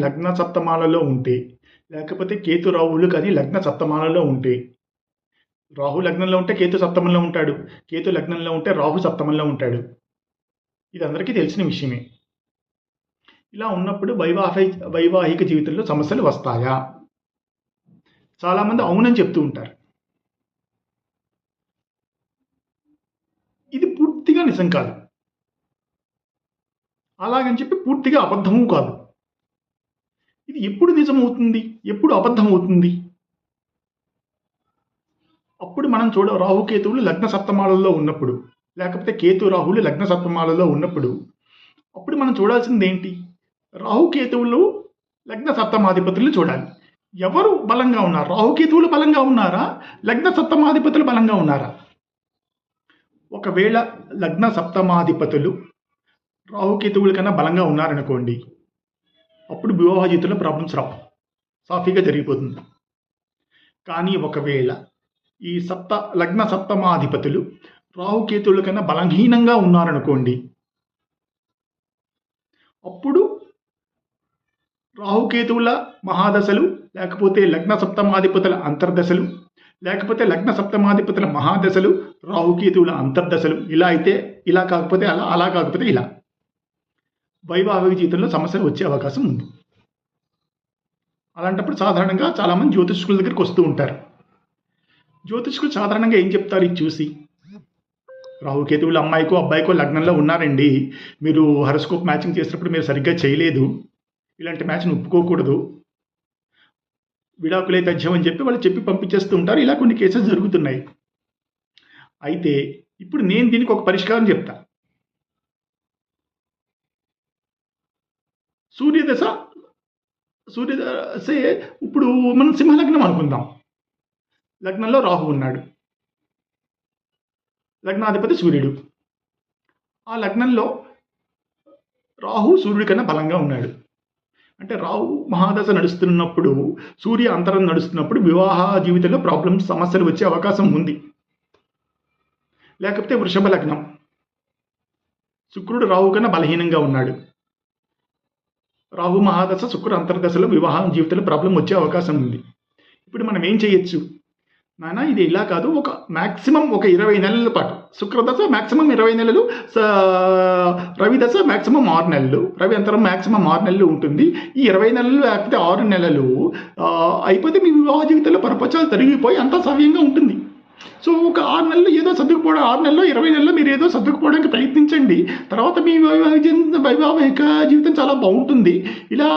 లగ్న సప్తమాలలో ఉంటే, లేకపోతే కేతు రాహువులు కానీ లగ్న సప్తమాలలో ఉంటే, రాహు లగ్నంలో ఉంటే కేతు సప్తమంలో ఉంటాడు, కేతు లగ్నంలో ఉంటే రాహు సప్తమంలో ఉంటాడు. ఇది అందరికీ తెలిసిన విషయమే. ఇలా ఉన్నప్పుడు వైవాహిక జీవితంలో సమస్యలు వస్తాయా? చాలామంది అవునని చెప్తూ ఉంటారు. ఇది పూర్తిగా నిజం కాదు. అలాగని చెప్పి పూర్తిగా అబద్ధము కాదు. ఇది ఎప్పుడు నిజమవుతుంది, ఎప్పుడు అబద్ధమవుతుంది? అప్పుడు మనం రాహుకేతువులు లగ్న సప్తమాలలో ఉన్నప్పుడు, లేకపోతే కేతు రాహువులు లగ్న సప్తమాలలో ఉన్నప్పుడు అప్పుడు మనం చూడాల్సింది ఏంటి? రాహుకేతువులు లగ్న సప్తమాధిపతులు చూడాలి. ఎవరు బలంగా ఉన్నారు? రాహుకేతువులు బలంగా ఉన్నారా, లగ్న సప్తమాధిపతులు బలంగా ఉన్నారా? ఒకవేళ లగ్న సప్తమాధిపతులు రాహుకేతువుల కన్నా బలంగా ఉన్నారనుకోండి, అప్పుడు వివాహ జీవితంలో ప్రాబ్లమ్స్ రావు, సాఫీగా జరిగిపోతుంది. కానీ ఒకవేళ ఈ లగ్న సప్తమాధిపతులు రాహుకేతువుల కన్నా బలహీనంగా ఉన్నారనుకోండి, అప్పుడు రాహుకేతువుల మహాదశలు, లేకపోతే లగ్న సప్తమాధిపతుల అంతర్దశలు, లేకపోతే లగ్న సప్తమాధిపతుల మహాదశలు, రాహుకేతువుల అంతర్దశలు, ఇలా అయితే ఇలా, కాకపోతే అలా, అలా కాకపోతే ఇలా, వైవాహిక జీవితంలో సమస్యలు వచ్చే అవకాశం ఉంది. అలాంటప్పుడు సాధారణంగా చాలామంది జ్యోతిష్కుల దగ్గరికి వస్తూ ఉంటారు. జ్యోతిష్కులు సాధారణంగా ఏం చెప్తారు ఇది చూసి? రాహుకేతువులు అమ్మాయికో అబ్బాయికో లగ్నంలో ఉన్నారండి, మీరు హరోస్కోప్ మ్యాచింగ్ చేసినప్పుడు మీరు సరిగ్గా చేయలేదు, ఇలాంటి మ్యాచ్ని ఒప్పుకోకూడదు, విడాకులే తథ్యం అని చెప్పి వాళ్ళు చెప్పి పంపించేస్తూ ఉంటారు. ఇలా కొన్ని కేసెస్ జరుగుతున్నాయి. అయితే ఇప్పుడు నేను దీనికి ఒక పరిష్కారం చెప్తా. సూర్యదశ ఇప్పుడు మనం సింహలగ్నం అనుకుందాం. లగ్నంలో రాహు ఉన్నాడు, లగ్నాధిపతి సూర్యుడు. ఆ లగ్నంలో రాహు సూర్యుడి కన్నా బలంగా ఉన్నాడు. అంటే రాహు మహాదశ నడుస్తున్నప్పుడు, సూర్య అంతరం నడుస్తున్నప్పుడు వివాహ జీవితంలో ప్రాబ్లమ్స్, సమస్యలు వచ్చే అవకాశం ఉంది. లేకపోతే వృషభ లగ్నం, శుక్రుడు రాహు కన్నా బలహీనంగా ఉన్నాడు, రాహు మహాదశ శుక్రుడు అంతర్దశలో వివాహ జీవితంలో ప్రాబ్లం వచ్చే అవకాశం ఉంది. ఇప్పుడు మనం ఏం చేయొచ్చు? నాన్న ఇది ఇలా కాదు, ఒక మ్యాక్సిమం ఒక 20 నెలల పాటు, శుక్రదశ మ్యాక్సిమం 20 నెలలు, రవి దశ మ్యాక్సిమం 6 నెలలు, రవి అంతరం మ్యాక్సిమం 6 నెలలు ఉంటుంది. ఈ 20 నెలలు లేకపోతే 6 నెలలు అయిపోతే మీ వివాహ జీవితంలో పరపచాలు తరిగిపోయి అంతా సవ్యంగా ఉంటుంది. సో ఒక 6 నెలలు ఏదో సర్దుకుపోవడం, 6 నెలల్లో 20 నెలల్లో మీరు ఏదో సర్దుకుపోవడానికి ప్రయత్నించండి. తర్వాత మీ వైవాహిక జీవితం చాలా బాగుంటుంది. ఇలా